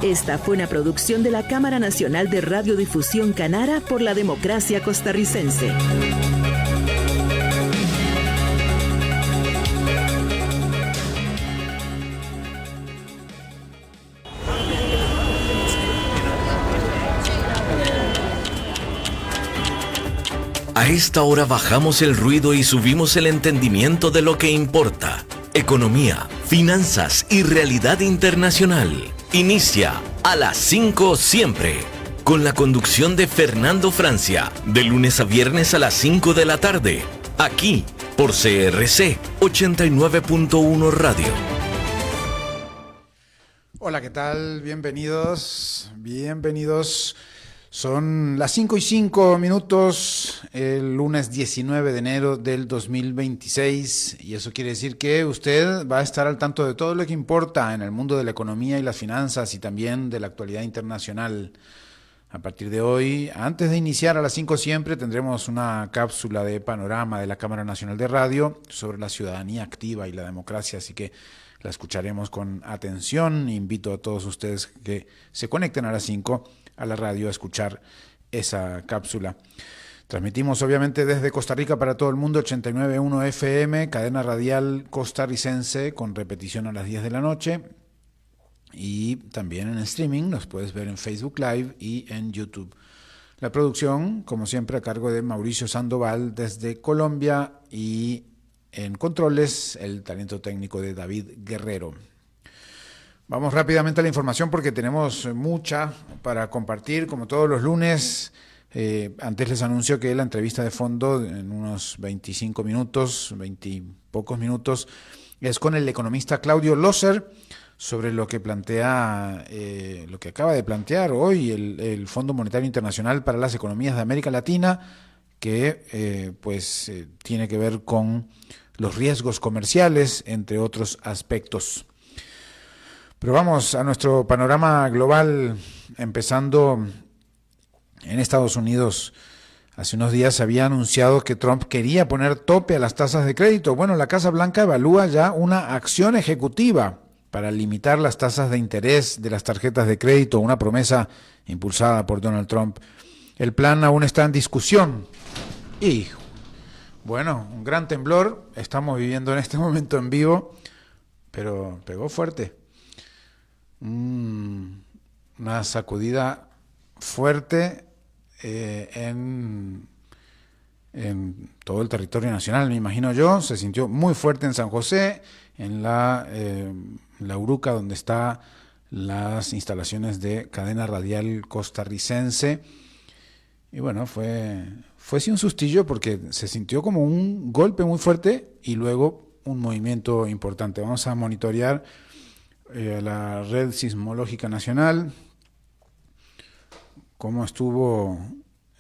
Esta fue una producción de la Cámara Nacional de Radiodifusión Canara por la democracia costarricense. A esta hora bajamos el ruido y subimos el entendimiento de lo que importa. Economía, finanzas y realidad internacional. Inicia a las 5 siempre, con la conducción de Fernando Francia, de lunes a viernes a las 5 de la tarde, aquí por CRC 89.1 Radio. Hola, ¿qué tal? Bienvenidos. Son las 5:05, el lunes 19 de enero del 2026, y eso quiere decir que usted va a estar al tanto de todo lo que importa en el mundo de la economía y las finanzas y también de la actualidad internacional. A partir de hoy, antes de iniciar a las 5 siempre, tendremos una cápsula de panorama de la Cámara Nacional de Radio sobre la ciudadanía activa y la democracia, así que la escucharemos con atención. Invito a todos ustedes que se conecten a las 5 a la radio a escuchar esa cápsula. Transmitimos obviamente desde Costa Rica para todo el mundo, 89.1 FM, cadena radial costarricense, con repetición a las 10 de la noche. Y también en streaming, nos puedes ver en Facebook Live y en YouTube. La producción, como siempre, a cargo de Mauricio Sandoval desde Colombia, y en controles el talento técnico de David Guerrero. Vamos rápidamente a la información porque tenemos mucha para compartir, como todos los lunes. Antes les anuncio que la entrevista de fondo, en unos 25 minutos, 20 y pocos minutos, es con el economista Claudio Loser sobre lo que plantea, lo que acaba de plantear hoy el Fondo Monetario Internacional para las Economías de América Latina, que tiene que ver con los riesgos comerciales, entre otros aspectos. Pero vamos a nuestro panorama global, empezando en Estados Unidos. Hace unos días se había anunciado que Trump quería poner tope a las tasas de crédito. Bueno, la Casa Blanca evalúa ya una acción ejecutiva para limitar las tasas de interés de las tarjetas de crédito, una promesa impulsada por Donald Trump. El plan aún está en discusión. Y, bueno, un gran temblor estamos viviendo en este momento en vivo, pero pegó fuerte. Una sacudida fuerte en todo el territorio nacional, me imagino yo. Se sintió muy fuerte en San José, en la Uruca, donde están las instalaciones de cadena radial costarricense. Y bueno, fue sí un sustillo, porque se sintió como un golpe muy fuerte y luego un movimiento importante. Vamos a monitorear la Red Sismológica Nacional, cómo estuvo.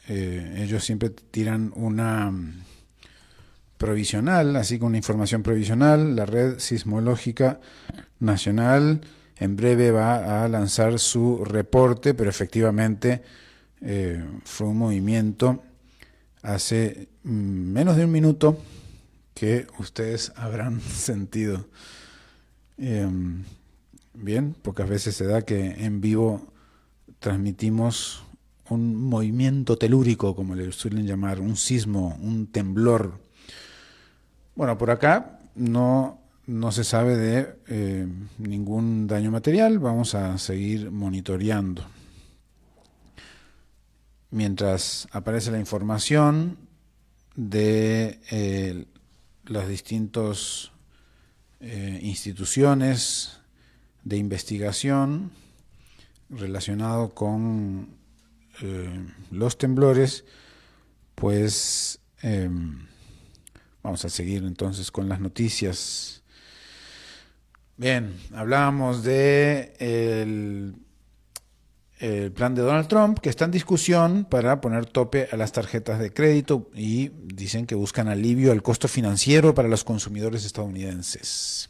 Ellos siempre tiran una provisional, así con una información provisional. La Red Sismológica Nacional en breve va a lanzar su reporte, pero efectivamente fue un movimiento hace menos de un minuto que ustedes habrán sentido. Bien, pocas veces se da que en vivo transmitimos un movimiento telúrico, como le suelen llamar, un sismo, un temblor. Bueno, por acá no se sabe de ningún daño material. Vamos a seguir monitoreando. Mientras aparece la información de las distintas instituciones de investigación relacionado con los temblores, pues vamos a seguir entonces con las noticias. Bien, hablábamos de el plan de Donald Trump, que está en discusión para poner tope a las tarjetas de crédito, y dicen que buscan alivio al costo financiero para los consumidores estadounidenses.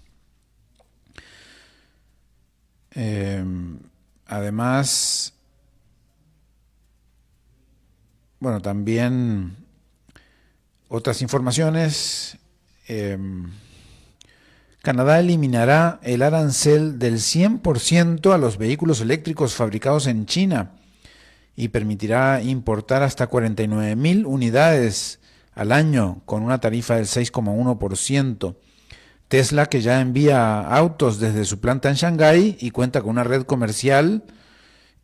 Además, bueno, también otras informaciones. Canadá eliminará el arancel del 100% a los vehículos eléctricos fabricados en China y permitirá importar hasta 49,000 unidades al año con una tarifa del 6,1%. Tesla, que ya envía autos desde su planta en Shanghái y cuenta con una red comercial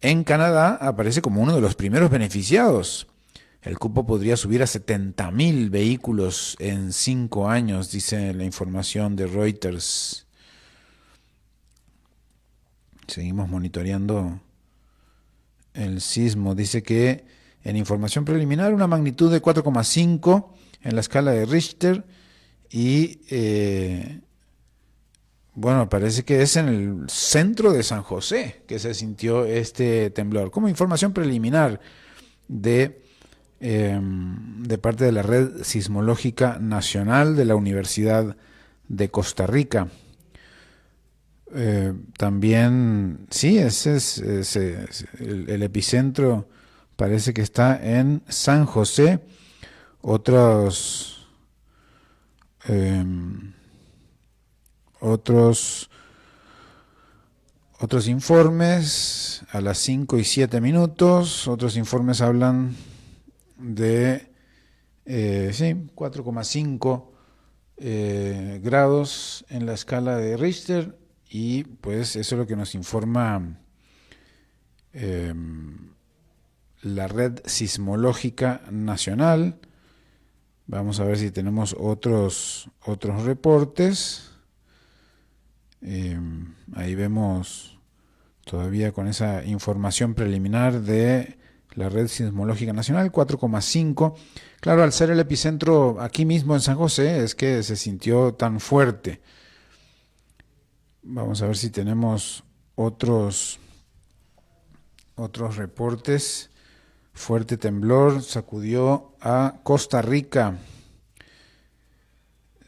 en Canadá, aparece como uno de los primeros beneficiados. El cupo podría subir a 70,000 vehículos en 5 años, dice la información de Reuters. Seguimos monitoreando el sismo. Dice que en información preliminar una magnitud de 4,5 en la escala de Richter y bueno, parece que es en el centro de San José que se sintió este temblor. Como información preliminar de parte de la Red Sismológica Nacional de la Universidad de Costa Rica. También, sí, ese es el epicentro, parece que está en San José. Otros informes a las 5:07. Otros informes hablan de 4,5 grados en la escala de Richter, y pues eso es lo que nos informa la Red Sismológica Nacional. Vamos a ver si tenemos otros reportes. Ahí vemos todavía con esa información preliminar de la Red Sismológica Nacional, 4,5. Claro, al ser el epicentro aquí mismo en San José, es que se sintió tan fuerte. Vamos a ver si tenemos otros reportes. Fuerte temblor sacudió a Costa Rica.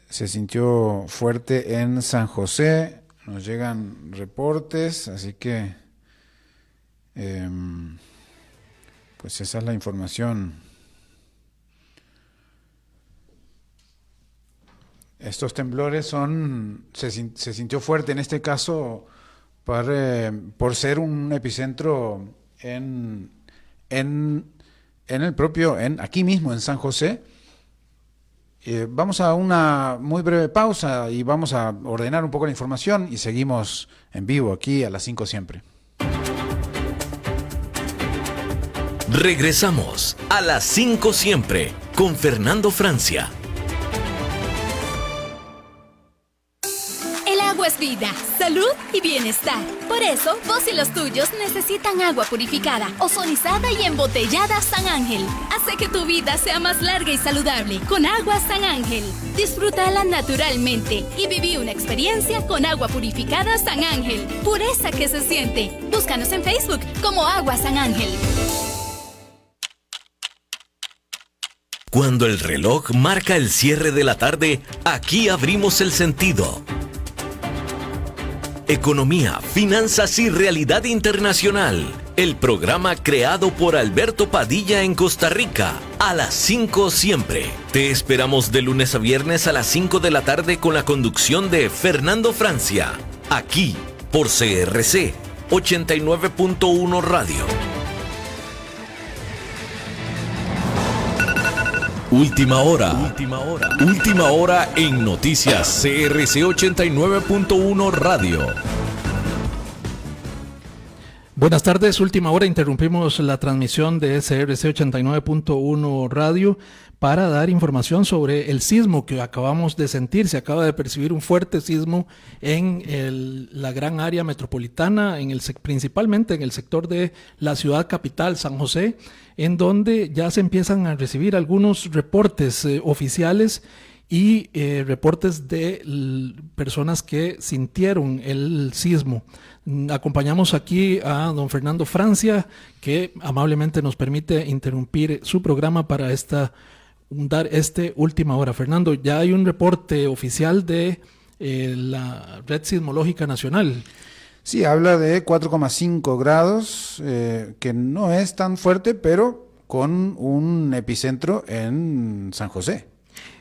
Se sintió fuerte en San José. Nos llegan reportes, así que pues esa es la información. Estos temblores se sintió fuerte en este caso por ser un epicentro en el propio, aquí mismo en San José. Vamos a una muy breve pausa y vamos a ordenar un poco la información y seguimos en vivo aquí a las 5 siempre. Regresamos a las 5 siempre con Fernando Francia. El agua es vida, salud y bienestar. Por eso, vos y los tuyos necesitan agua purificada, ozonizada y embotellada San Ángel. Hace que tu vida sea más larga y saludable con agua San Ángel. Disfrútala naturalmente y viví una experiencia con agua purificada San Ángel. Pureza que se siente. Búscanos en Facebook como Agua San Ángel. Cuando el reloj marca el cierre de la tarde, aquí abrimos el sentido. Economía, finanzas y realidad internacional. El programa creado por Alberto Padilla en Costa Rica. A las 5 siempre. Te esperamos de lunes a viernes a las 5 de la tarde con la conducción de Fernando Francia. Aquí, por CRC 89.1 Radio. Última hora en Noticias CRC 89.1 Radio. Buenas tardes, última hora. Interrumpimos la transmisión de CRC 89.1 Radio para dar información sobre el sismo que acabamos de sentir. Se acaba de percibir un fuerte sismo en la gran área metropolitana, principalmente en el sector de la ciudad capital, San José, en donde ya se empiezan a recibir algunos reportes oficiales y reportes de personas que sintieron el sismo. Acompañamos aquí a don Fernando Francia, que amablemente nos permite interrumpir su programa para dar última hora. Fernando, ya hay un reporte oficial de la Red Sismológica Nacional. Sí, habla de 4,5 grados, que no es tan fuerte, pero con un epicentro en San José.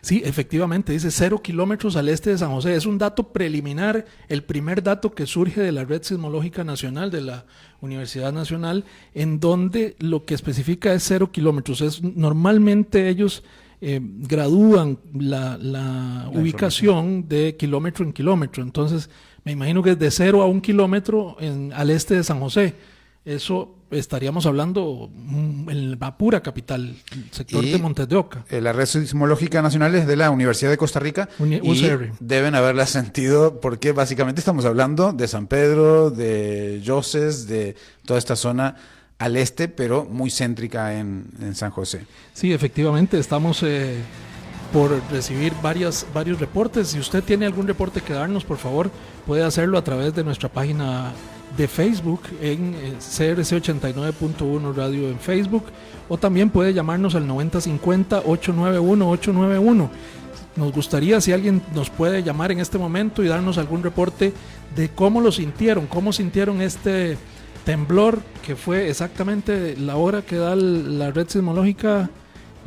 Sí, efectivamente, dice 0 kilómetros al este de San José. Es un dato preliminar, el primer dato que surge de la Red Sismológica Nacional de la Universidad Nacional, en donde lo que especifica es 0 kilómetros. Normalmente ellos gradúan la ubicación de kilómetro en kilómetro. Entonces, me imagino que es de 0 a 1 kilómetro al este de San José. Eso estaríamos hablando en la pura capital, el sector de Montes de Oca. La Red Sismológica Nacional es de la Universidad de Costa Rica y deben haberla sentido porque básicamente estamos hablando de San Pedro, de Yoses, de toda esta zona al este, pero muy céntrica en San José. Sí, efectivamente, estamos por recibir varios reportes. Si usted tiene algún reporte que darnos, por favor, puede hacerlo a través de nuestra página de Facebook en CRC 89.1 Radio en Facebook, o también puede llamarnos al 9050-891-891. Nos gustaría si alguien nos puede llamar en este momento y darnos algún reporte de cómo sintieron este temblor, que fue exactamente la hora que da la red sismológica,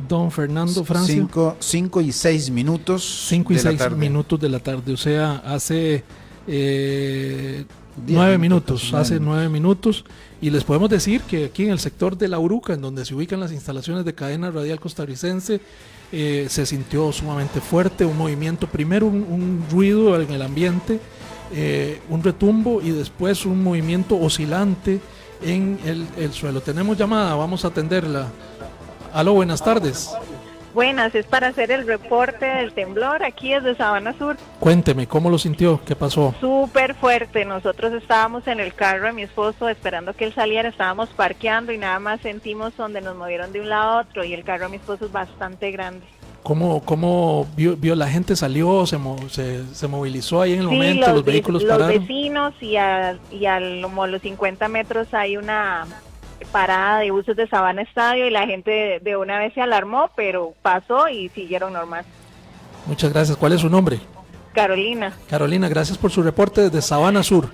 don Fernando Francia. 5 y 6 minutos. 5 y 6 minutos de la tarde, o sea, hace 9 minutos, hace 9 minutos, y les podemos decir que aquí en el sector de La Uruca, en donde se ubican las instalaciones de Cadena Radial Costarricense, se sintió sumamente fuerte, un movimiento, primero un ruido en el ambiente, un retumbo, y después un movimiento oscilante en el suelo. Tenemos llamada, vamos a atenderla. Aló, buenas tardes. Buenas, es para hacer el reporte del temblor aquí desde Sabana Sur. Cuénteme, ¿cómo lo sintió? ¿Qué pasó? Súper fuerte, nosotros estábamos en el carro de mi esposo esperando que él saliera, estábamos parqueando y nada más sentimos donde nos movieron de un lado a otro, y el carro de mi esposo es bastante grande. ¿Cómo vio la gente? ¿Salió? ¿Se movilizó ahí en el momento? ¿Los vehículos pararon? Los vecinos y como los 50 metros hay una parada de buses de Sabana Estadio y la gente de una vez se alarmó, pero pasó y siguieron normal. Muchas gracias. ¿Cuál es su nombre? Carolina. Carolina, gracias por su reporte desde Sabana Sur.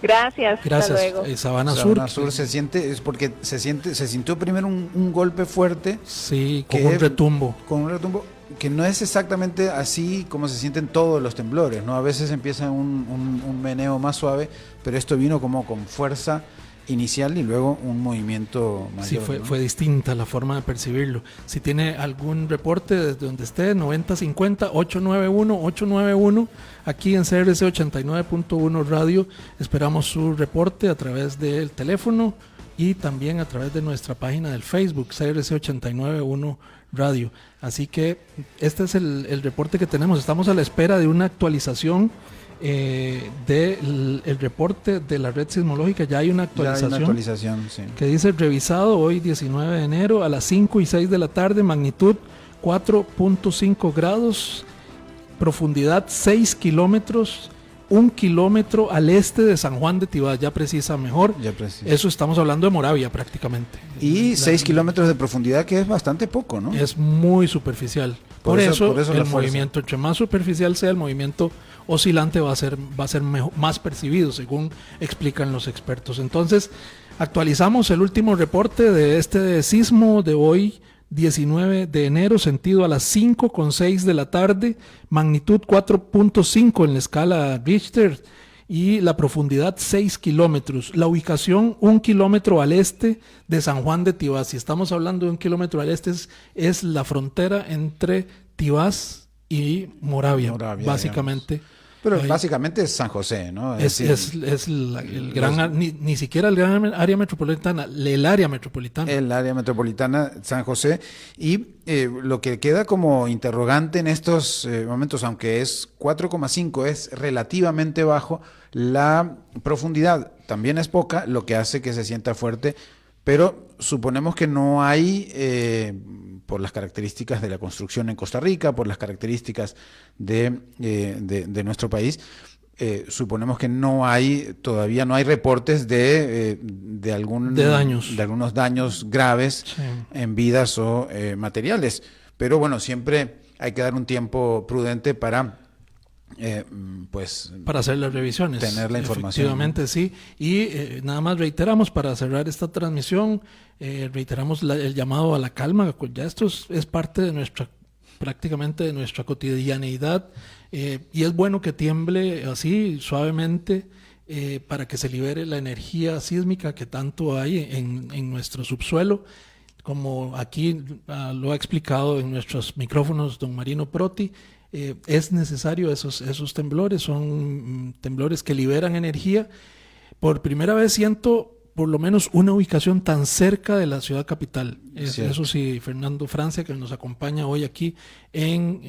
Gracias. Hasta luego. Sabana Sur se siente, es porque se sintió primero un golpe fuerte. Sí, con un retumbo. Con un retumbo que no es exactamente así como se sienten todos los temblores, ¿no? A veces empieza un meneo más suave, pero esto vino como con fuerza inicial y luego un movimiento mayor. Sí, fue distinta la forma de percibirlo. Si tiene algún reporte desde donde esté, 9050-891-891, aquí en CRC 89.1 Radio, esperamos su reporte a través del teléfono y también a través de nuestra página del Facebook, CRC 89.1 Radio. Así que este es el reporte que tenemos. Estamos a la espera de una actualización del reporte de la red sismológica. Ya hay una actualización, sí, que dice: revisado hoy 19 de enero a las 5 y 6 de la tarde, magnitud 4.5 grados, profundidad 6 kilómetros, 1 kilómetro al este de San Juan de Tibás. Ya precisa mejor. Eso estamos hablando de Moravia prácticamente. Y 6 kilómetros de profundidad, que es bastante poco, ¿no? Es muy superficial. Por eso el movimiento, entre más superficial sea el movimiento oscilante, va a ser más percibido, según explican los expertos. Entonces, actualizamos el último reporte de este sismo de hoy, 19 de enero, sentido a las 5:06 de la tarde, magnitud 4.5 en la escala Richter y la profundidad 6 kilómetros. La ubicación 1 kilómetro al este de San Juan de Tibás. Si estamos hablando de 1 kilómetro al este, es la frontera entre Tibás y Moravia básicamente. Digamos. Pero básicamente es San José, ¿no? Es el gran, ni siquiera el gran área metropolitana, el área metropolitana. El área metropolitana, San José. Y lo que queda como interrogante en estos momentos, aunque es 4,5, es relativamente bajo, la profundidad también es poca, lo que hace que se sienta fuerte, pero suponemos que no hay, por las características de la construcción en Costa Rica, por las características de nuestro país, suponemos que todavía no hay reportes de algunos daños graves, sí, en vidas o materiales. Pero bueno, siempre hay que dar un tiempo prudente para hacer las revisiones, tener la información. Efectivamente, sí. Y nada más reiteramos, para cerrar esta transmisión, reiteramos el llamado a la calma. Ya esto es parte de nuestra prácticamente de nuestra cotidianeidad, y es bueno que tiemble así suavemente para que se libere la energía sísmica que tanto hay en nuestro subsuelo, como aquí lo ha explicado en nuestros micrófonos don Marino Proti. Es necesario esos temblores, son temblores que liberan energía. Por primera vez siento por lo menos una ubicación tan cerca de la ciudad capital. Eso sí, Fernando Francia, que nos acompaña hoy aquí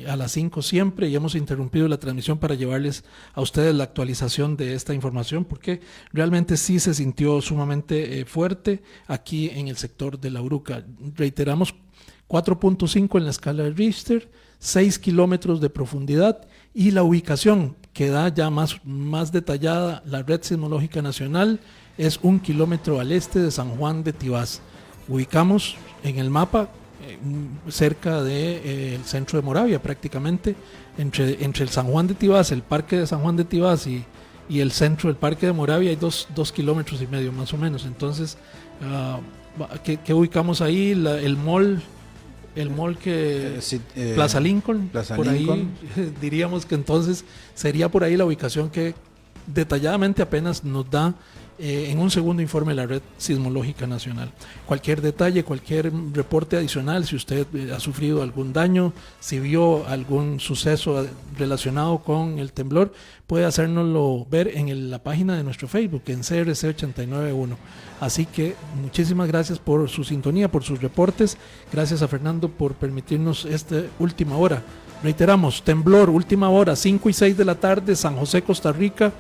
a las 5 siempre, y hemos interrumpido la transmisión para llevarles a ustedes la actualización de esta información, porque realmente sí se sintió sumamente fuerte aquí en el sector de La Uruca. Reiteramos, 4.5 en la escala de Richter, 6 kilómetros de profundidad, y la ubicación que da ya más detallada la Red Sismológica Nacional es 1 kilómetro al este de San Juan de Tibás. Ubicamos en el mapa cerca del centro de Moravia, prácticamente entre el San Juan de Tibás, el parque de San Juan de Tibás y el centro del parque de Moravia hay 2 kilómetros y medio más o menos. Entonces, ¿qué ubicamos ahí? El mall que Plaza Lincoln, por ahí diríamos que entonces sería por ahí la ubicación que detalladamente apenas nos da en un segundo informe de la Red Sismológica Nacional. Cualquier detalle, cualquier reporte adicional, si usted ha sufrido algún daño, si vio algún suceso relacionado con el temblor, puede hacérnoslo ver en la página de nuestro Facebook, en CRC 891. Así que muchísimas gracias por su sintonía, por sus reportes. Gracias a Fernando por permitirnos esta última hora. Reiteramos, temblor, última hora, 5 y 6 de la tarde, San José, Costa Rica.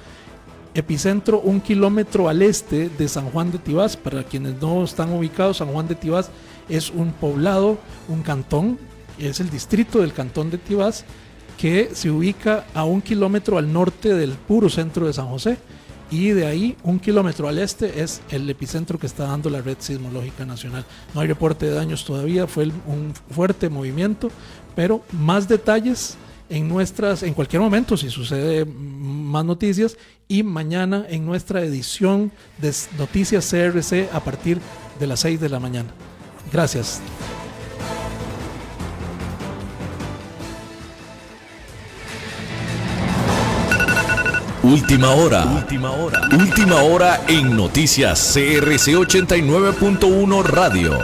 Epicentro 1 kilómetro al este de San Juan de Tibás. Para quienes no están ubicados, San Juan de Tibás es un poblado, un cantón, es el distrito del cantón de Tibás, que se ubica a 1 kilómetro al norte del puro centro de San José, y de ahí 1 kilómetro al este es el epicentro que está dando la Red Sismológica Nacional. No hay reporte de daños todavía, fue un fuerte movimiento, pero más detalles en cualquier momento, si sucede más noticias, y mañana en nuestra edición de Noticias CRC a partir de las 6 de la mañana. Gracias. Última hora en Noticias CRC 89.1 Radio.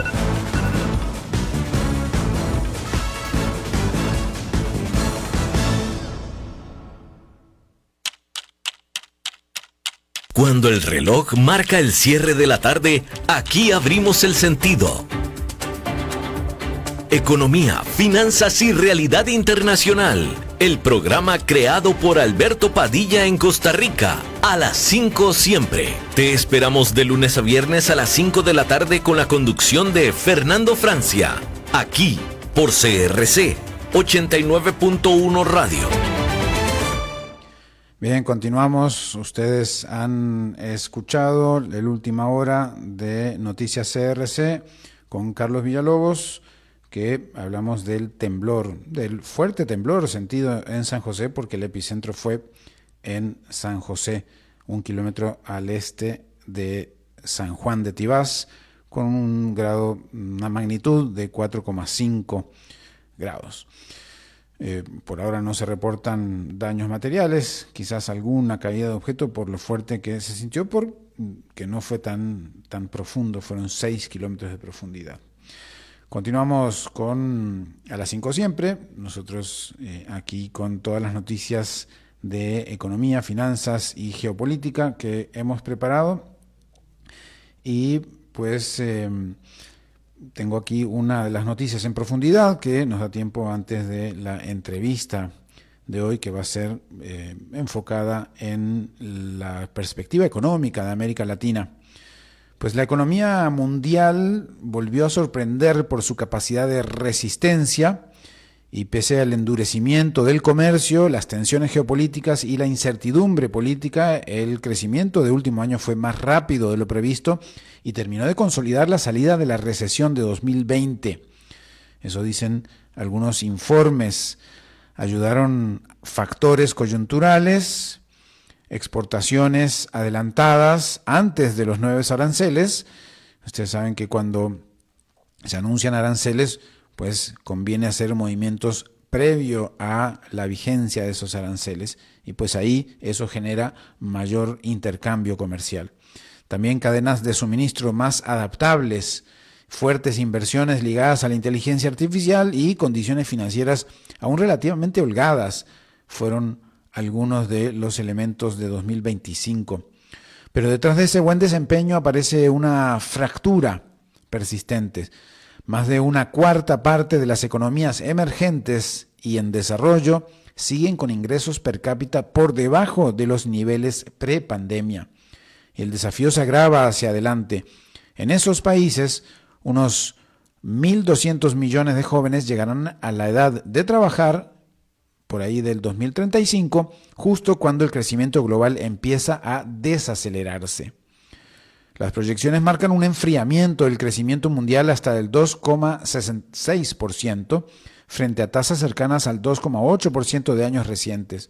Cuando el reloj marca el cierre de la tarde, aquí abrimos el sentido. Economía, finanzas y realidad internacional. El programa creado por Alberto Padilla en Costa Rica. A las 5 siempre. Te esperamos de lunes a viernes a las 5 de la tarde con la conducción de Fernando Francia. Aquí, por CRC 89.1 Radio. Bien, continuamos. Ustedes han escuchado la última hora de Noticias CRC con Carlos Villalobos, que hablamos del temblor, del fuerte temblor sentido en San José, porque el epicentro fue en San José, 1 kilómetro al este de San Juan de Tibás, con una magnitud de 4,5 grados. Por ahora no se reportan daños materiales, quizás alguna caída de objeto por lo fuerte que se sintió, porque no fue tan profundo, fueron 6 kilómetros de profundidad. Continuamos a las 5 siempre, nosotros aquí con todas las noticias de economía, finanzas y geopolítica que hemos preparado, y pues tengo aquí una de las noticias en profundidad que nos da tiempo antes de la entrevista de hoy, que va a ser enfocada en la perspectiva económica de América Latina. Pues la economía mundial volvió a sorprender por su capacidad de resistencia, y pese al endurecimiento del comercio, las tensiones geopolíticas y la incertidumbre política, el crecimiento de último año fue más rápido de lo previsto y terminó de consolidar la salida de la recesión de 2020. Eso dicen algunos informes. Ayudaron factores coyunturales, exportaciones adelantadas antes de los nuevos aranceles. Ustedes saben que cuando se anuncian aranceles, pues conviene hacer movimientos previo a la vigencia de esos aranceles, y pues ahí eso genera mayor intercambio comercial. También cadenas de suministro más adaptables, fuertes inversiones ligadas a la inteligencia artificial y condiciones financieras aún relativamente holgadas fueron algunos de los elementos de 2025. Pero detrás de ese buen desempeño aparece una fractura persistente. Más de una cuarta parte de las economías emergentes y en desarrollo siguen con ingresos per cápita por debajo de los niveles prepandemia. El desafío se agrava hacia adelante. En esos países, unos 1.200 millones de jóvenes llegarán a la edad de trabajar por ahí del 2035, justo cuando el crecimiento global empieza a desacelerarse. Las proyecciones marcan un enfriamiento del crecimiento mundial hasta el 2,66%, frente a tasas cercanas al 2,8% de años recientes.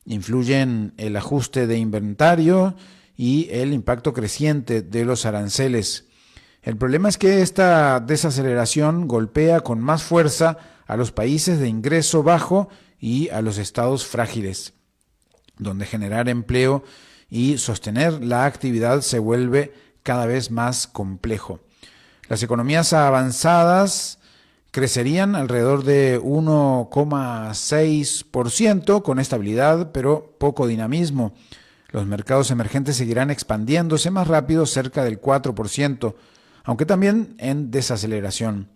Influyen el ajuste de inventario y el impacto creciente de los aranceles. El problema es que esta desaceleración golpea con más fuerza a los países de ingreso bajo y a los estados frágiles, donde generar empleo y sostener la actividad se vuelve cada vez más complejo. Las economías avanzadas crecerían alrededor de 1,6% con estabilidad, pero poco dinamismo. Los mercados emergentes seguirán expandiéndose más rápido, cerca del 4%, aunque también en desaceleración.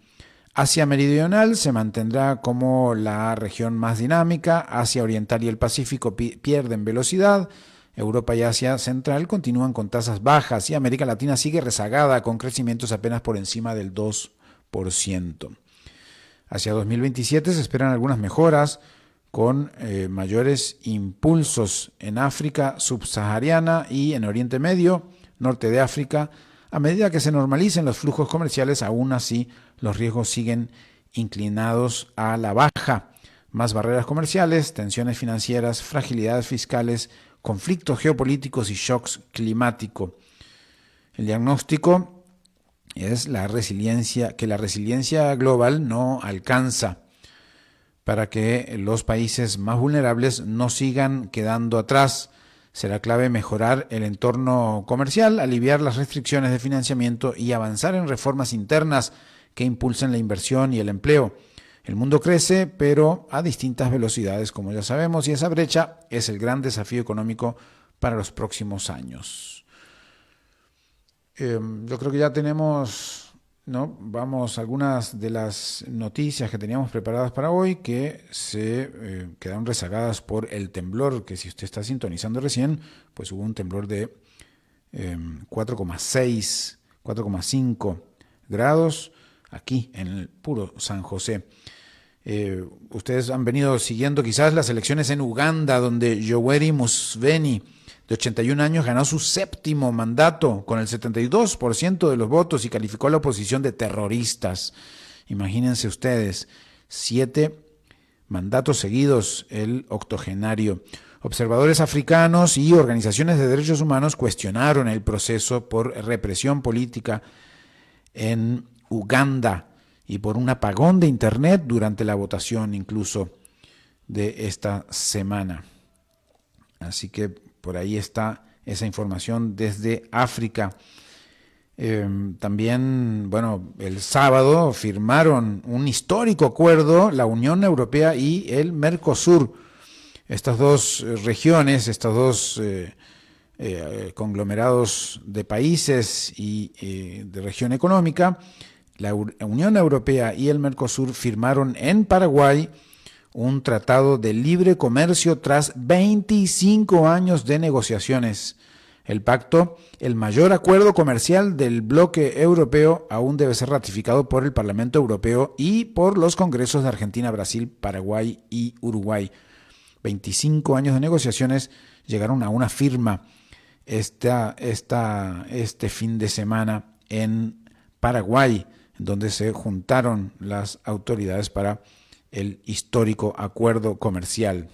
Asia Meridional se mantendrá como la región más dinámica, Asia Oriental y el Pacífico pierden velocidad, Europa y Asia Central continúan con tasas bajas y América Latina sigue rezagada con crecimientos apenas por encima del 2%. Hacia 2027 se esperan algunas mejoras con mayores impulsos en África subsahariana y en Oriente Medio, norte de África. A medida que se normalicen los flujos comerciales, aún así los riesgos siguen inclinados a la baja. Más barreras comerciales, tensiones financieras, fragilidades fiscales, conflictos geopolíticos y shocks climáticos. El diagnóstico es la resiliencia global no alcanza para que los países más vulnerables no sigan quedando atrás. Será clave mejorar el entorno comercial, aliviar las restricciones de financiamiento y avanzar en reformas internas que impulsen la inversión y el empleo. El mundo crece, pero a distintas velocidades, como ya sabemos, y esa brecha es el gran desafío económico para los próximos años. Yo creo que ya tenemos, ¿no? Vamos, algunas de las noticias que teníamos preparadas para hoy que se quedaron rezagadas por el temblor, que si usted está sintonizando recién, pues hubo un temblor de 4,6, 4,5 grados aquí en el puro San José. Ustedes han venido siguiendo quizás las elecciones en Uganda, donde Yoweri Museveni, de 81 años, ganó su 7º mandato con el 72% de los votos y calificó a la oposición de terroristas. Imagínense ustedes, 7 mandatos seguidos el octogenario. Observadores africanos y organizaciones de derechos humanos cuestionaron el proceso por represión política en Uganda y por un apagón de internet durante la votación incluso de esta semana. Así que por ahí está esa información desde África. También, bueno, el sábado firmaron un histórico acuerdo la Unión Europea y el Mercosur. Estas dos regiones, estos dos conglomerados de países y de región económica, la Unión Europea y el Mercosur firmaron en Paraguay un tratado de libre comercio tras 25 años de negociaciones. El pacto, el mayor acuerdo comercial del bloque europeo, aún debe ser ratificado por el Parlamento Europeo y por los congresos de Argentina, Brasil, Paraguay y Uruguay. 25 años de negociaciones llegaron a una firma este fin de semana en Paraguay, donde se juntaron las autoridades para el histórico acuerdo comercial.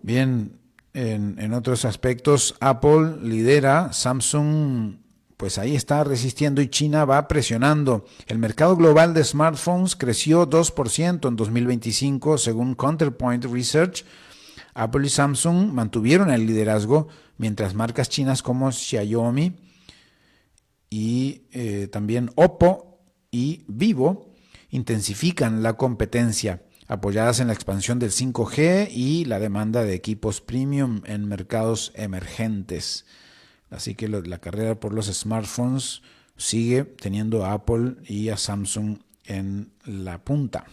Bien, en otros aspectos, Apple lidera, Samsung pues ahí está resistiendo y China va presionando. El mercado global de smartphones creció 2% en 2025, según Counterpoint Research. Apple y Samsung mantuvieron el liderazgo, mientras marcas chinas como Xiaomi y también Oppo y Vivo intensifican la competencia, apoyadas en la expansión del 5G y la demanda de equipos premium en mercados emergentes. Así que la carrera por los smartphones sigue teniendo a Apple y a Samsung en la punta.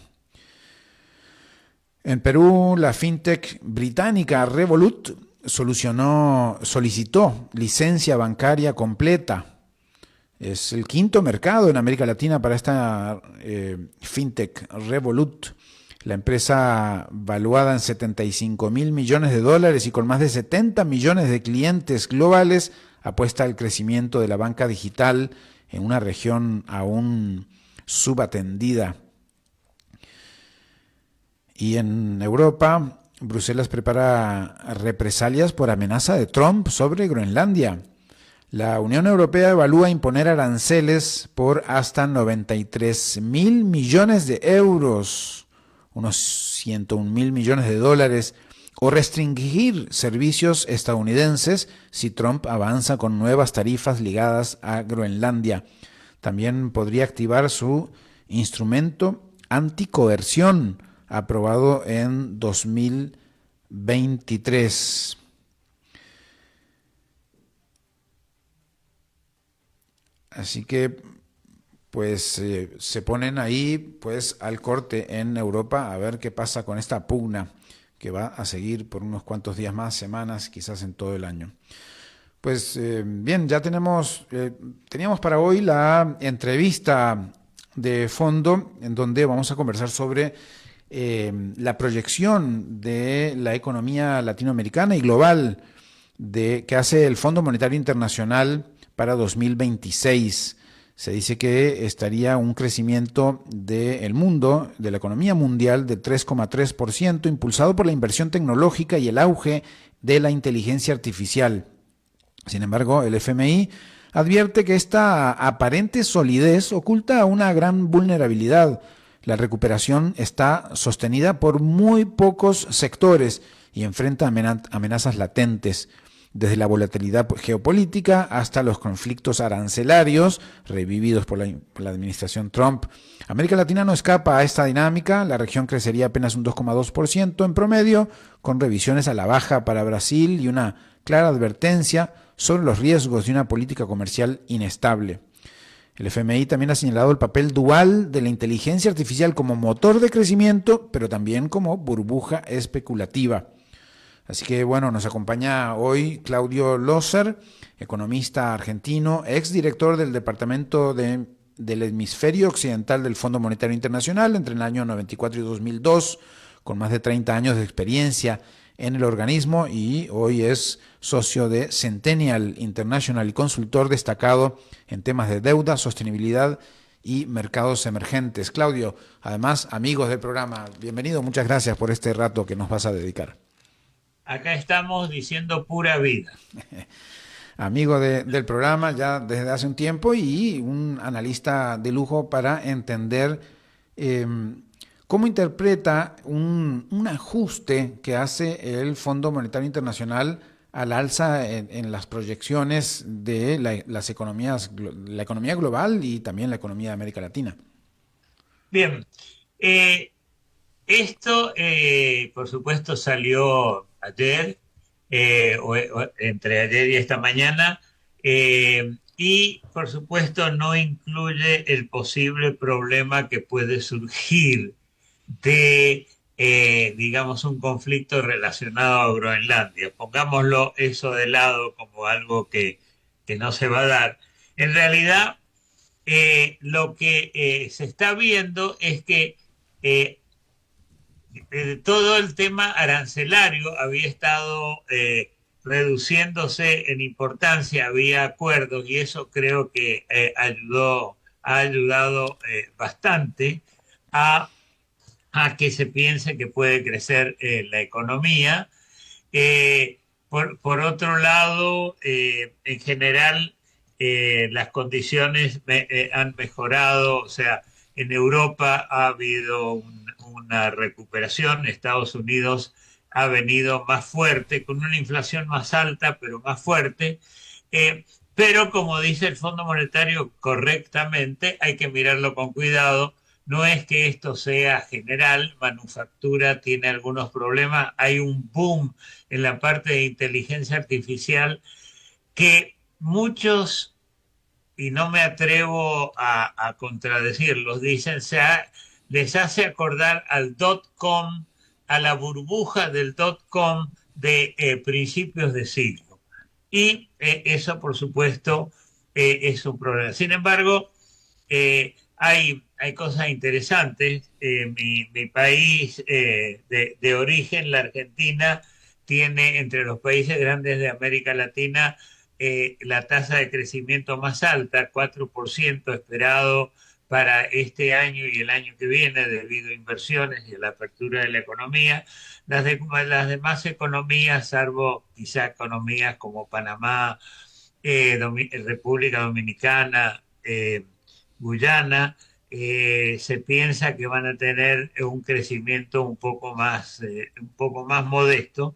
En Perú, la fintech británica Revolut solicitó licencia bancaria completa. Es el quinto mercado en América Latina para esta fintech Revolut. La empresa, valuada en $75 mil millones y con más de 70 millones de clientes globales, apuesta al crecimiento de la banca digital en una región aún subatendida. Y en Europa, Bruselas prepara represalias por amenaza de Trump sobre Groenlandia. La Unión Europea evalúa imponer aranceles por hasta 93 mil millones de euros, unos 101 mil millones de dólares, o restringir servicios estadounidenses si Trump avanza con nuevas tarifas ligadas a Groenlandia. También podría activar su instrumento anticoerción, aprobado en 2023. Así que pues se ponen ahí pues al corte en Europa a ver qué pasa con esta pugna que va a seguir por unos cuantos días más, semanas, quizás en todo el año. Pues bien, ya teníamos para hoy la entrevista de fondo en donde vamos a conversar sobre la proyección de la economía latinoamericana y global que hace el Fondo Monetario Internacional para 2026. Se dice que estaría un crecimiento del mundo, de la economía mundial, de 3,3%, impulsado por la inversión tecnológica y el auge de la inteligencia artificial. Sin embargo, el FMI advierte que esta aparente solidez oculta una gran vulnerabilidad. La recuperación está sostenida por muy pocos sectores y enfrenta amenazas latentes, desde la volatilidad geopolítica hasta los conflictos arancelarios revividos por la administración Trump. América Latina no escapa a esta dinámica. La región crecería apenas un 2,2% en promedio, con revisiones a la baja para Brasil y una clara advertencia sobre los riesgos de una política comercial inestable. El FMI también ha señalado el papel dual de la inteligencia artificial como motor de crecimiento, pero también como burbuja especulativa. Así que bueno, nos acompaña hoy Claudio Loser, economista argentino, exdirector del Departamento del Hemisferio Occidental del Fondo Monetario Internacional entre el año 94 y 2002, con más de 30 años de experiencia en el organismo, y hoy es socio de Centennial International y consultor destacado en temas de deuda, sostenibilidad y mercados emergentes. Claudio, además, amigos del programa, bienvenido, muchas gracias por este rato que nos vas a dedicar. Acá estamos diciendo pura vida. Amigo del programa ya desde hace un tiempo y un analista de lujo para entender cómo interpreta un ajuste que hace el Fondo Monetario Internacional al alza en las proyecciones de las economías, la economía global y también la economía de América Latina. Bien, esto por supuesto salió ayer, entre ayer y esta mañana, y por supuesto no incluye el posible problema que puede surgir de, digamos, un conflicto relacionado a Groenlandia. Pongámoslo eso de lado como algo que no se va a dar. En realidad, lo que se está viendo es que todo el tema arancelario había estado reduciéndose en importancia, había acuerdos y eso creo que ha ayudado bastante a que se piense que puede crecer la economía. Por otro lado, en general, las condiciones han mejorado, o sea, en Europa ha habido una recuperación, Estados Unidos ha venido más fuerte, con una inflación más alta, pero más fuerte. Pero como dice el Fondo Monetario correctamente, hay que mirarlo con cuidado. No es que esto sea general, manufactura tiene algunos problemas, hay un boom en la parte de inteligencia artificial que muchos, y no me atrevo a contradecirlos, dicen, les hace acordar al .com, a la burbuja del .com de principios de siglo. Y eso, por supuesto, es un problema. Sin embargo, hay cosas interesantes. Mi país de origen, la Argentina, tiene entre los países grandes de América Latina la tasa de crecimiento más alta, 4% esperado para este año y el año que viene debido a inversiones y a la apertura de la economía. Las demás economías, salvo quizá economías como Panamá, República Dominicana, Guyana, se piensa que van a tener un crecimiento un poco más modesto,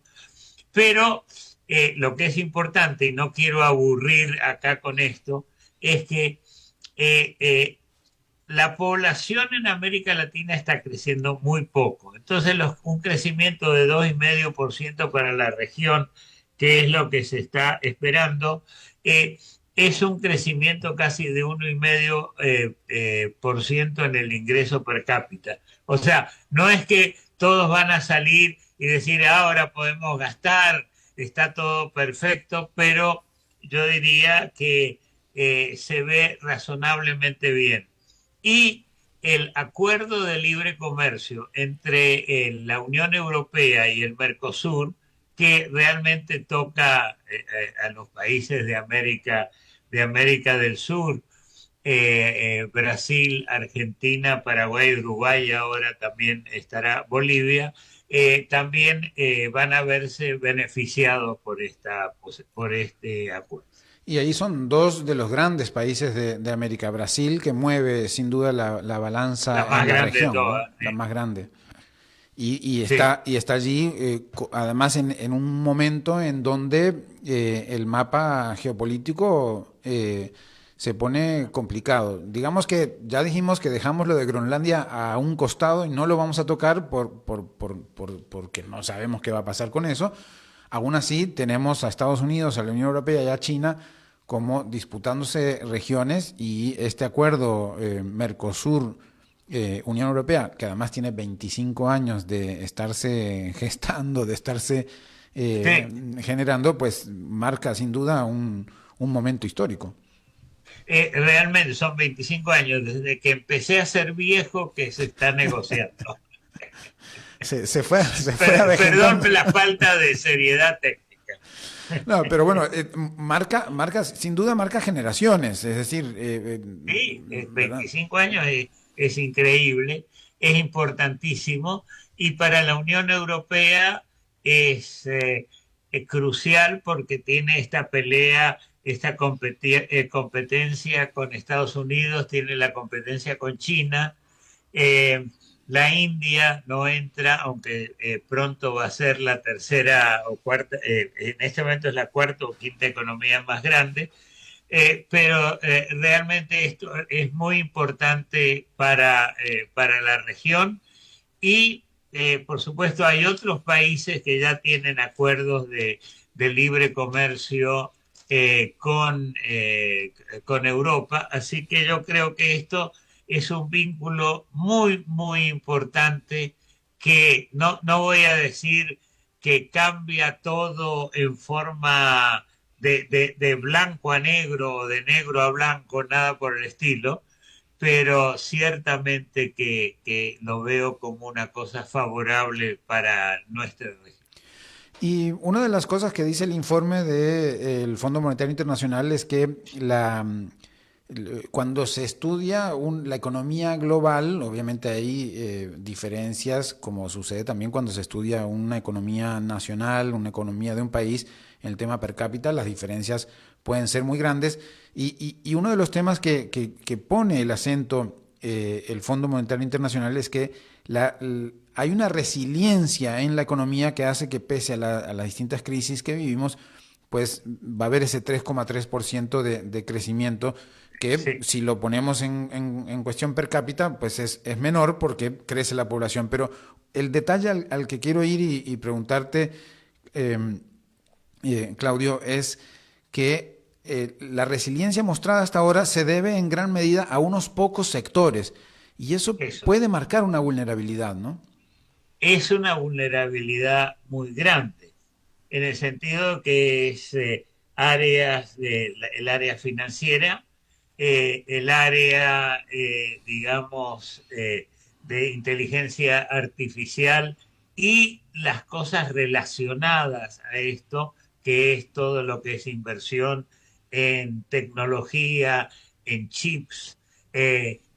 pero lo que es importante, y no quiero aburrir acá con esto, es que la población en América Latina está creciendo muy poco. Entonces, un crecimiento de 2,5% para la región, que es lo que se está esperando, es un crecimiento casi de 1,5% en el ingreso per cápita. O sea, no es que todos van a salir y decir, ahora podemos gastar, está todo perfecto, pero yo diría que se ve razonablemente bien. Y el acuerdo de libre comercio entre la Unión Europea y el Mercosur, que realmente toca a los países de América del Sur, Brasil, Argentina, Paraguay, Uruguay, ahora también estará Bolivia, también van a verse beneficiados por este acuerdo. Y ahí son dos de los grandes países de América. Brasil, que mueve sin duda la balanza en la región, ¿no? La más grande. Y está allí, además, en un momento en donde el mapa geopolítico se pone complicado. Digamos que ya dijimos que dejamos lo de Groenlandia a un costado y no lo vamos a tocar porque no sabemos qué va a pasar con eso. Aún así, tenemos a Estados Unidos, a la Unión Europea y a China como disputándose regiones, y este acuerdo Mercosur Unión Europea, que además tiene 25 años de estarse gestando, de estarse generando, pues marca sin duda un momento histórico. Realmente son 25 años desde que empecé a ser viejo que se está negociando. Se fue Perdón la falta de seriedad técnica. No, pero bueno, sin duda marca generaciones, es decir... sí, 25 años es increíble, es importantísimo, y para la Unión Europea es crucial porque tiene esta pelea, esta competencia con Estados Unidos, tiene la competencia con China. La India no entra, aunque pronto va a ser la tercera o cuarta, en este momento es la cuarta o quinta economía más grande, pero realmente esto es muy importante para la región, y por supuesto hay otros países que ya tienen acuerdos de libre comercio con Europa, así que yo creo que esto es un vínculo muy, muy importante que no voy a decir que cambia todo en forma de blanco a negro o de negro a blanco, nada por el estilo, pero ciertamente que lo veo como una cosa favorable para nuestra región. Y una de las cosas que dice el informe del Fondo Monetario Internacional es que cuando se estudia la economía global, obviamente hay diferencias, como sucede también cuando se estudia una economía nacional, una economía de un país, en el tema per cápita, las diferencias pueden ser muy grandes. Y uno de los temas que pone el acento el Fondo Monetario Internacional es que hay una resiliencia en la economía que hace que pese a las distintas crisis que vivimos, pues va a haber ese 3,3% de crecimiento que Sí. si lo ponemos en cuestión per cápita, pues es menor porque crece la población. Pero el detalle al que quiero ir y preguntarte, Claudio, es que la resiliencia mostrada hasta ahora se debe en gran medida a unos pocos sectores y eso Eso. puede marcar una vulnerabilidad, ¿no? Es una vulnerabilidad muy grande, en el sentido que es el área financiera, el área, digamos, de inteligencia artificial y las cosas relacionadas a esto, que es todo lo que es inversión en tecnología, en chips,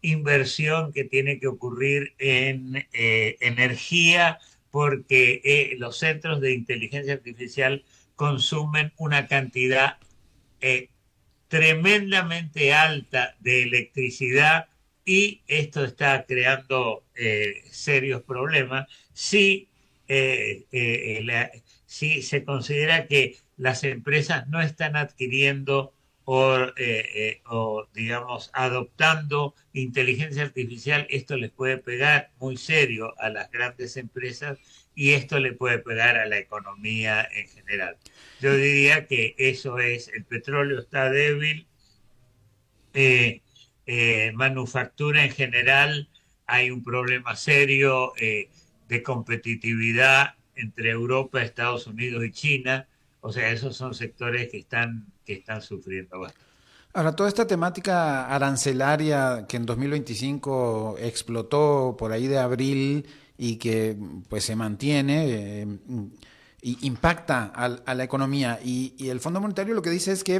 inversión que tiene que ocurrir en energía, porque los centros de inteligencia artificial consumen una cantidad eh, tremendamente alta de electricidad y esto está creando serios problemas si se considera que las empresas no están adquiriendo o, digamos, adoptando inteligencia artificial. Esto les puede pegar muy serio a las grandes empresas y esto le puede pegar a la economía en general. Yo diría que eso es, el petróleo está débil, manufactura en general, hay un problema serio de competitividad entre Europa, Estados Unidos y China. O sea, esos son sectores que están sufriendo bastante. Ahora, toda esta temática arancelaria que en 2025 explotó por ahí de abril y que pues se mantiene, impacta a la economía. Y el Fondo Monetario lo que dice es que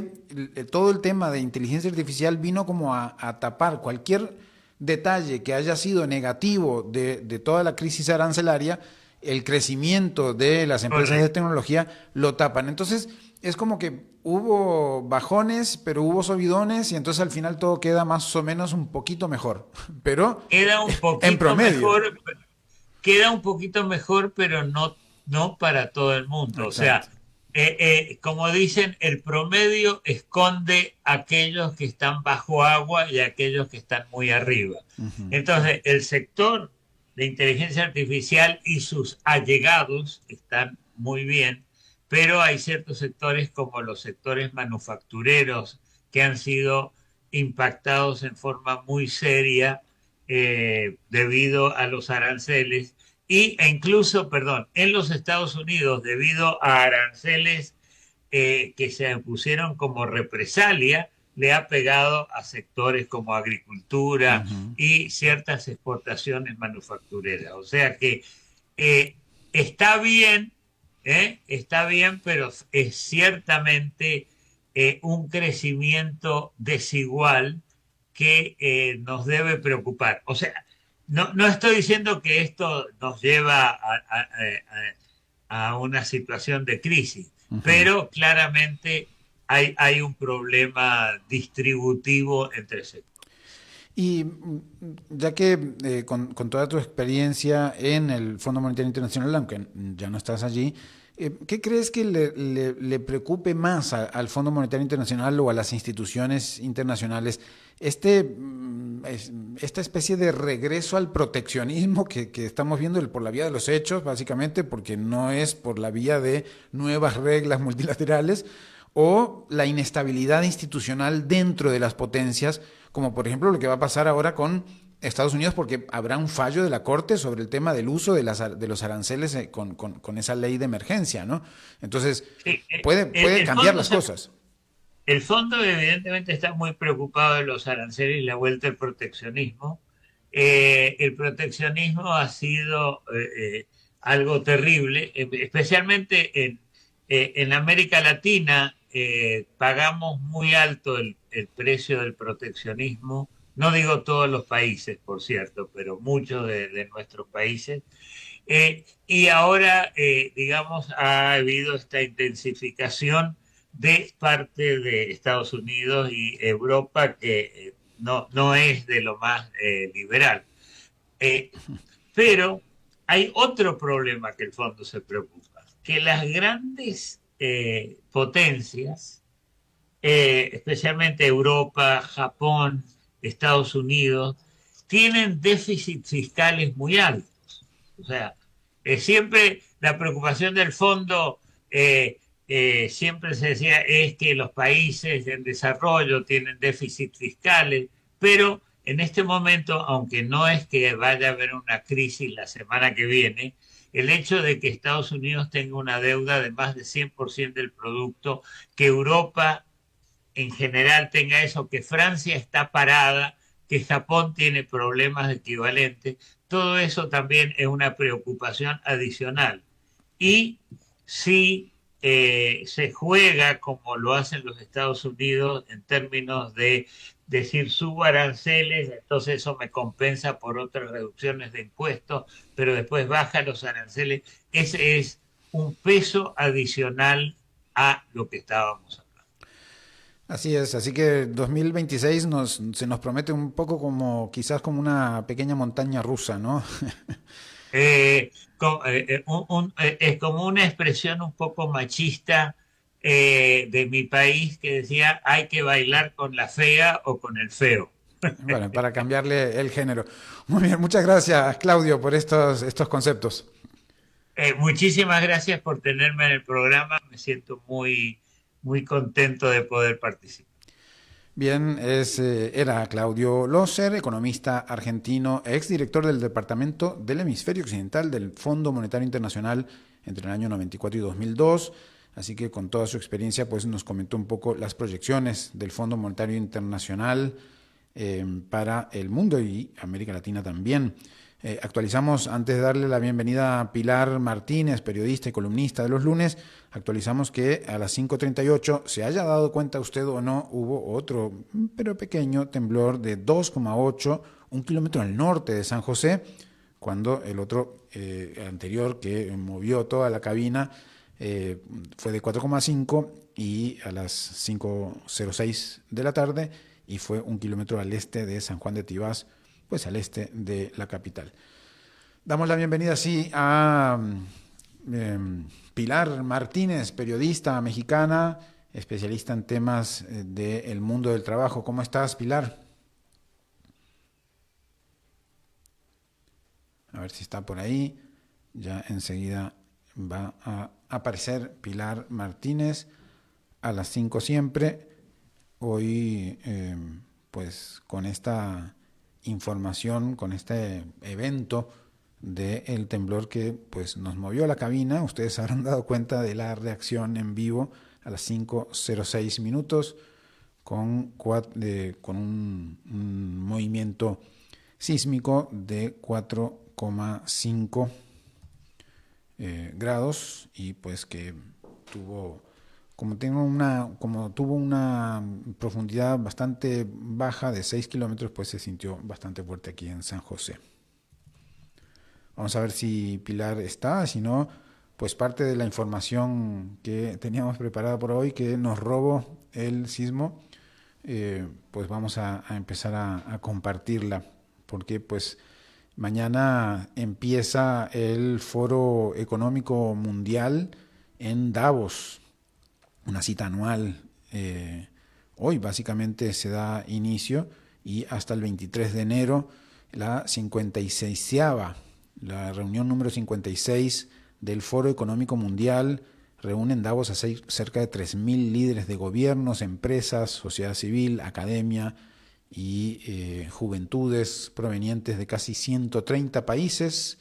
todo el tema de inteligencia artificial vino como a tapar cualquier detalle que haya sido negativo de toda la crisis arancelaria. El crecimiento de las empresas de tecnología lo tapan. Entonces, es como que hubo bajones, pero hubo subidones y entonces al final todo queda más o menos un poquito mejor. Pero Queda un en poquito promedio. mejor, queda un poquito mejor, pero no para todo el mundo. O sea, Exacto. como dicen, el promedio esconde aquellos que están bajo agua y aquellos que están muy arriba. Entonces, el sector de inteligencia artificial y sus allegados están muy bien, pero hay ciertos sectores como los sectores manufactureros que han sido impactados en forma muy seria debido a los aranceles e incluso, perdón, en los Estados Unidos debido a aranceles que se impusieron como represalia, le ha pegado a sectores como agricultura y ciertas exportaciones manufactureras. O sea que está bien, pero es ciertamente un crecimiento desigual que nos debe preocupar. O sea, no estoy diciendo que esto nos lleva a una situación de crisis, pero claramente hay un problema distributivo entre sectores. Y ya que con toda tu experiencia en el Fondo Monetario Internacional, aunque ya no estás allí, ¿qué crees que le preocupe más al Fondo Monetario Internacional o a las instituciones internacionales? Esta especie de regreso al proteccionismo que estamos viendo por la vía de los hechos, básicamente, porque no es por la vía de nuevas reglas multilaterales, o la inestabilidad institucional dentro de las potencias, como por ejemplo lo que va a pasar ahora con Estados Unidos, porque habrá un fallo de la Corte sobre el tema del uso de los aranceles con esa ley de emergencia, ¿no? Entonces, Sí, puede cambiar las cosas. El fondo evidentemente está muy preocupado de los aranceles y la vuelta al proteccionismo. El proteccionismo ha sido algo terrible, especialmente en América Latina. Pagamos muy alto el precio del proteccionismo. No digo todos los países, por cierto, pero muchos de nuestros países. Y ahora, digamos, ha habido esta intensificación de parte de Estados Unidos y Europa, que no es de lo más liberal. Pero hay otro problema que el fondo se preocupa, que las grandes potencias, especialmente Europa, Japón, Estados Unidos, tienen déficits fiscales muy altos. O sea, siempre la preocupación del fondo, siempre se decía, es que los países en desarrollo tienen déficits fiscales, pero en este momento, aunque no es que vaya a haber una crisis la semana que viene, el hecho de que Estados Unidos tenga una deuda de más de 100% del producto, que Europa en general tenga eso, que Francia está parada, que Japón tiene problemas equivalentes, todo eso también es una preocupación adicional. Y si se juega como lo hacen los Estados Unidos en términos de decir subo aranceles, entonces eso me compensa por otras reducciones de impuestos, pero después baja los aranceles, ese es un peso adicional a lo que estábamos hablando. Así es, así que 2026 se nos promete un poco quizás como una pequeña montaña rusa, ¿no? Es como una expresión un poco machista de mi país que decía hay que bailar con la fea o con el feo. Bueno, para cambiarle el género. Muy bien, muchas gracias, Claudio, por estos conceptos. Muchísimas gracias por tenerme en el programa, me siento muy contento de poder participar. Bien, era Claudio Loser, economista argentino, exdirector del Departamento del Hemisferio Occidental del Fondo Monetario Internacional entre el año 94 y 2002. Así que con toda su experiencia pues nos comentó un poco las proyecciones del Fondo Monetario Internacional para el mundo y América Latina también. Actualizamos, antes de darle la bienvenida a Pilar Martínez, periodista y columnista de los lunes, actualizamos que a las 5:38, se haya dado cuenta usted o no, hubo otro, pero pequeño temblor de 2,8, 1 kilómetro al norte de San José, cuando el otro anterior que movió toda la cabina fue de 4,5 y a las 5:06 de la tarde y fue 1 kilómetro al este de San Juan de Tibás, pues al este de la capital. Damos la bienvenida así a Pilar Martínez, periodista mexicana, especialista en temas del mundo del trabajo. ¿Cómo estás, Pilar? A ver si está por ahí. Ya enseguida va a aparecer Pilar Martínez a las 5 siempre. Hoy, pues con esta información, con este evento del temblor que pues nos movió la cabina, ustedes se habrán dado cuenta de la reacción en vivo a las 5:06 minutos con un movimiento sísmico de 4,5 grados y pues que tuvo una profundidad bastante baja de 6 kilómetros, pues se sintió bastante fuerte aquí en San José. Vamos a ver si Pilar está, si no, pues parte de la información que teníamos preparada por hoy, que nos robó el sismo, pues vamos a empezar a compartirla, porque pues mañana empieza el Foro Económico Mundial en Davos, una cita anual. Hoy básicamente se da inicio y hasta el 23 de enero la 56ª, la reunión número 56 del Foro Económico Mundial, reúne en Davos a cerca de 3.000 líderes de gobiernos, empresas, sociedad civil, academia y juventudes provenientes de casi 130 países.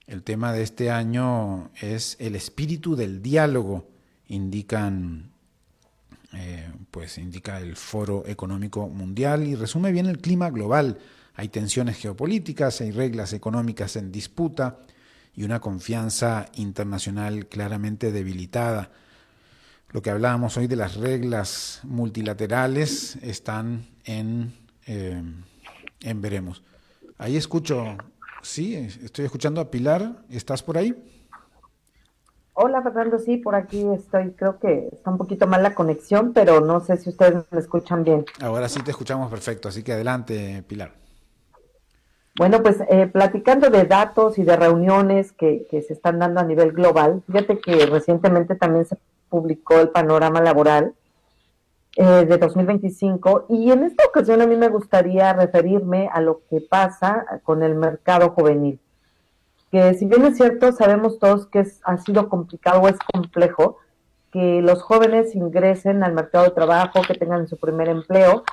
El tema de este año es el espíritu del diálogo, indica el Foro Económico Mundial y resume bien el clima global. Hay tensiones geopolíticas, hay reglas económicas en disputa y una confianza internacional claramente debilitada. Lo que hablábamos hoy de las reglas multilaterales están en veremos. Ahí escucho, sí, estoy escuchando a Pilar, ¿estás por ahí? Hola Fernando, sí, por aquí estoy. Creo que está un poquito mal la conexión, pero no sé si ustedes me escuchan bien. Ahora sí te escuchamos perfecto, así que adelante, Pilar. Bueno, pues platicando de datos y de reuniones que se están dando a nivel global, fíjate que recientemente también se publicó el panorama laboral de 2025 y en esta ocasión a mí me gustaría referirme a lo que pasa con el mercado juvenil, que si bien es cierto, sabemos todos que ha sido complicado o es complejo que los jóvenes ingresen al mercado de trabajo, que tengan su primer empleo.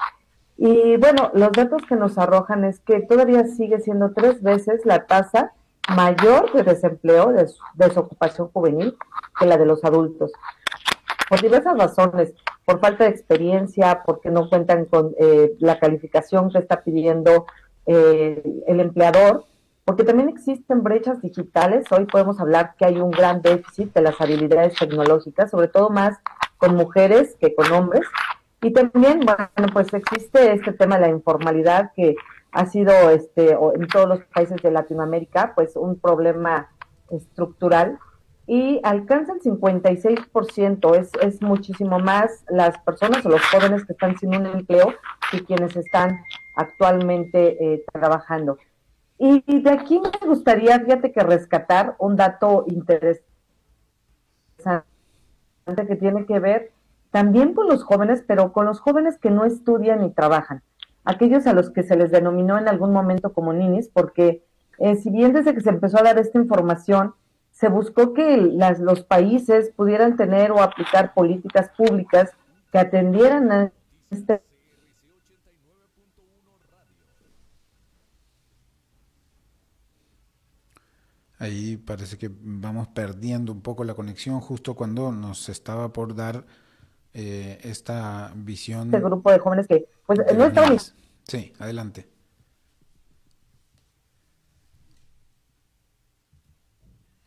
Y bueno, los datos que nos arrojan es que todavía sigue siendo 3 veces la tasa mayor de desempleo, de desocupación juvenil, que la de los adultos. Por diversas razones, por falta de experiencia, porque no cuentan con la calificación que está pidiendo el empleador, porque también existen brechas digitales. Hoy podemos hablar que hay un gran déficit de las habilidades tecnológicas, sobre todo más con mujeres que con hombres. Y también, bueno, pues existe este tema de la informalidad que ha sido en todos los países de Latinoamérica, pues un problema estructural y alcanza el 56%, es muchísimo más las personas o los jóvenes que están sin un empleo que quienes están actualmente trabajando. Y de aquí me gustaría, fíjate que rescatar un dato interesante que tiene que ver también con los jóvenes, pero con los jóvenes que no estudian ni trabajan, aquellos a los que se les denominó en algún momento como ninis, porque si bien desde que se empezó a dar esta información, se buscó que los países pudieran tener o aplicar políticas públicas que atendieran a este. Ahí parece que vamos perdiendo un poco la conexión justo cuando nos estaba por dar esta visión Grupo de jóvenes que pues de no los estaban. ninis. Sí, adelante.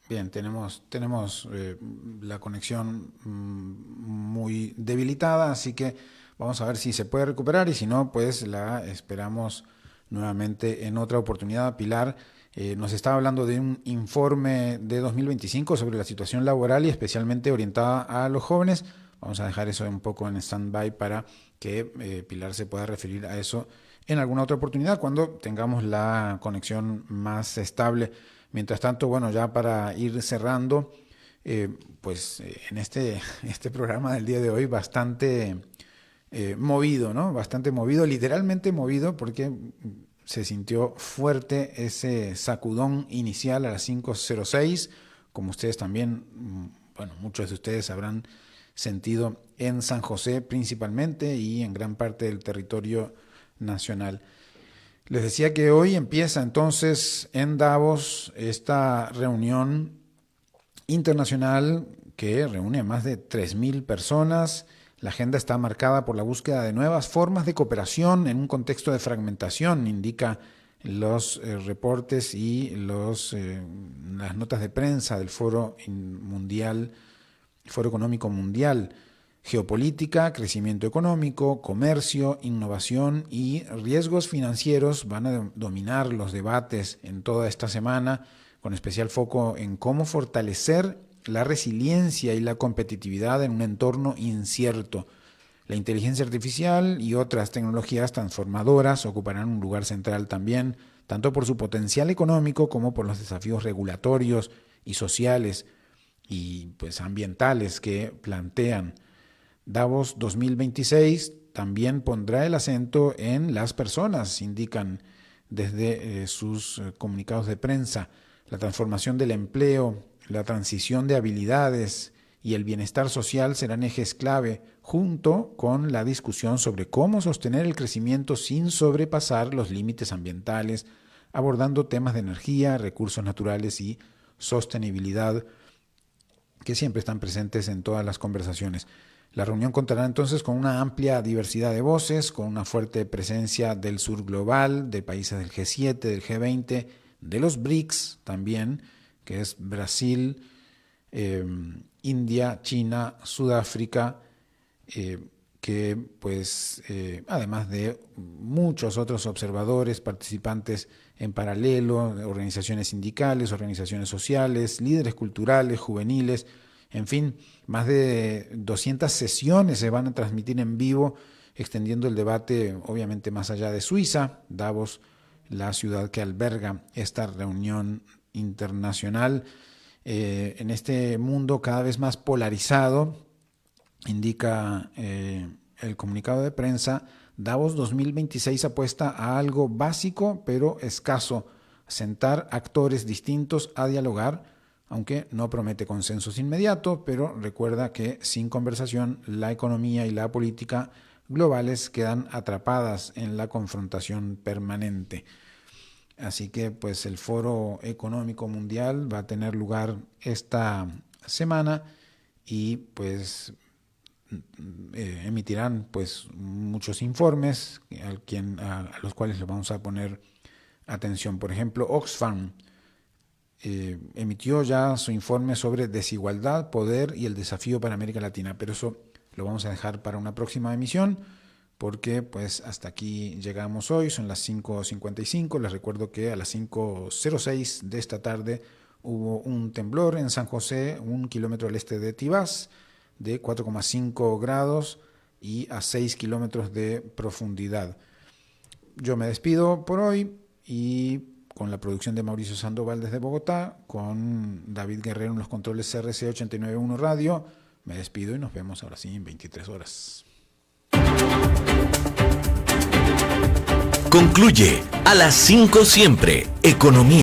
Bien, tenemos la conexión muy debilitada, así que vamos a ver si se puede recuperar y si no, pues la esperamos nuevamente en otra oportunidad. Pilar nos estaba hablando de un informe de 2025 sobre la situación laboral y especialmente orientada a los jóvenes. Vamos a dejar eso un poco en stand-by para que Pilar se pueda referir a eso en alguna otra oportunidad cuando tengamos la conexión más estable. Mientras tanto, bueno, ya para ir cerrando, en este programa del día de hoy bastante movido, ¿no? Bastante movido, literalmente movido, porque se sintió fuerte ese sacudón inicial a las 5:06, como ustedes también, bueno, muchos de ustedes habrán sentido en San José principalmente y en gran parte del territorio nacional. Les decía que hoy empieza entonces en Davos esta reunión internacional que reúne a más de 3.000 personas. La agenda está marcada por la búsqueda de nuevas formas de cooperación en un contexto de fragmentación, indica los reportes y las notas de prensa del Foro Económico Mundial. Geopolítica, crecimiento económico, comercio, innovación y riesgos financieros van a dominar los debates en toda esta semana, con especial foco en cómo fortalecer la resiliencia y la competitividad en un entorno incierto. La inteligencia artificial y otras tecnologías transformadoras ocuparán un lugar central también, tanto por su potencial económico como por los desafíos regulatorios y sociales y pues ambientales que plantean. Davos 2026 también pondrá el acento en las personas, indican desde sus comunicados de prensa. La transformación del empleo, la transición de habilidades y el bienestar social serán ejes clave, junto con la discusión sobre cómo sostener el crecimiento sin sobrepasar los límites ambientales, abordando temas de energía, recursos naturales y sostenibilidad que siempre están presentes en todas las conversaciones. La reunión contará entonces con una amplia diversidad de voces, con una fuerte presencia del sur global, de países del G7, del G20, de los BRICS también, que es Brasil, India, China, Sudáfrica, que pues además de muchos otros observadores, participantes en paralelo, organizaciones sindicales, organizaciones sociales, líderes culturales, juveniles, En fin, más de 200 sesiones se van a transmitir en vivo, extendiendo el debate obviamente más allá de Suiza, Davos, la ciudad que alberga esta reunión internacional. En este mundo cada vez más polarizado, indica el comunicado de prensa, Davos 2026 apuesta a algo básico pero escaso: sentar actores distintos a dialogar, aunque no promete consensos inmediatos, pero recuerda que sin conversación la economía y la política globales quedan atrapadas en la confrontación permanente. Así que pues el Foro Económico Mundial va a tener lugar esta semana y pues emitirán pues muchos informes a los cuales le vamos a poner atención. Por ejemplo, Oxfam emitió ya su informe sobre desigualdad, poder y el desafío para América Latina, pero eso lo vamos a dejar para una próxima emisión, porque pues hasta aquí llegamos hoy. Son las 5:55. Les recuerdo que a las 5:06 de esta tarde hubo un temblor en San José, 1 kilómetro al este de Tibás, de 4,5 grados y a 6 kilómetros de profundidad. Yo me despido por hoy y con la producción de Mauricio Sandoval desde Bogotá, con David Guerrero en los controles CRC 89.1 Radio, me despido y nos vemos ahora sí en 23 horas. Concluye a las 5 siempre, Economía.